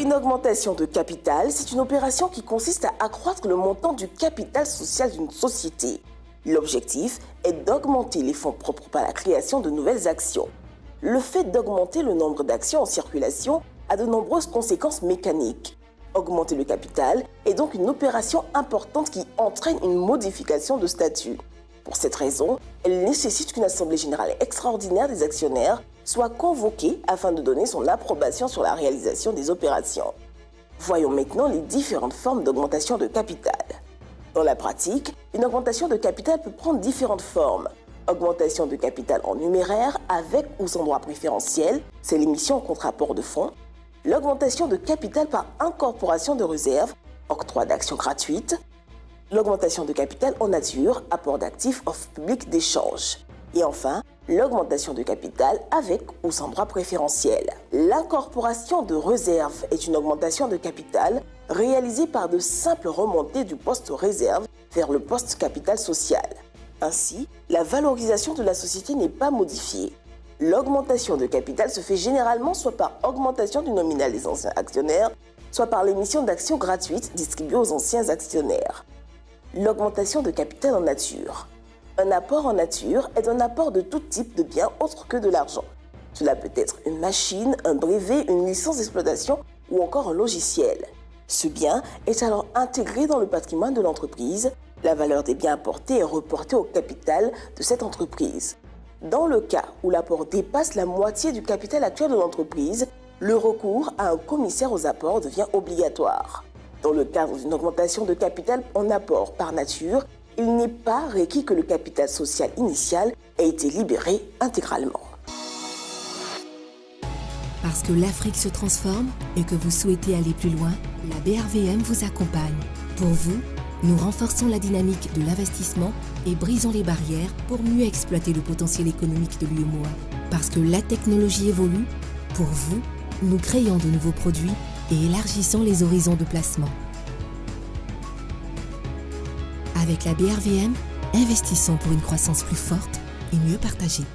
Une augmentation de capital, c'est une opération qui consiste à accroître le montant du capital social d'une société. L'objectif est d'augmenter les fonds propres par la création de nouvelles actions. Le fait d'augmenter le nombre d'actions en circulation a de nombreuses conséquences mécaniques. Augmenter le capital est donc une opération importante qui entraîne une modification de statut. Pour cette raison, elle nécessite qu'une assemblée générale extraordinaire des actionnaires soit convoquée afin de donner son approbation sur la réalisation des opérations. Voyons maintenant les différentes formes d'augmentation de capital. Dans la pratique, une augmentation de capital peut prendre différentes formes. Augmentation de capital en numéraire avec ou sans droit préférentiel, c'est l'émission contre apport de fonds. L'augmentation de capital par incorporation de réserves, octroi d'actions gratuites. L'augmentation de capital en nature, apport d'actifs, offre publique d'échange. Et enfin, l'augmentation de capital avec ou sans droit préférentiel. L'incorporation de réserves est une augmentation de capital réalisée par de simples remontées du poste réserve vers le poste capital social. Ainsi, la valorisation de la société n'est pas modifiée. L'augmentation de capital se fait généralement soit par augmentation du nominal des anciens actionnaires, soit par l'émission d'actions gratuites distribuées aux anciens actionnaires. L'augmentation de capital en nature. Un apport en nature est un apport de tout type de bien autre que de l'argent. Cela peut être une machine, un brevet, une licence d'exploitation ou encore un logiciel. Ce bien est alors intégré dans le patrimoine de l'entreprise. La valeur des biens apportés est reportée au capital de cette entreprise. Dans le cas où l'apport dépasse la moitié du capital actuel de l'entreprise, le recours à un commissaire aux apports devient obligatoire. Dans le cadre d'une augmentation de capital en apport par nature, il n'est pas requis que le capital social initial ait été libéré intégralement. Parce que l'Afrique se transforme et que vous souhaitez aller plus loin, la BRVM vous accompagne. Pour vous, nous renforçons la dynamique de l'investissement et brisons les barrières pour mieux exploiter le potentiel économique de l'UEMOA. Parce que la technologie évolue, pour vous, nous créons de nouveaux produits et élargissons les horizons de placement. Avec la BRVM, investissons pour une croissance plus forte et mieux partagée.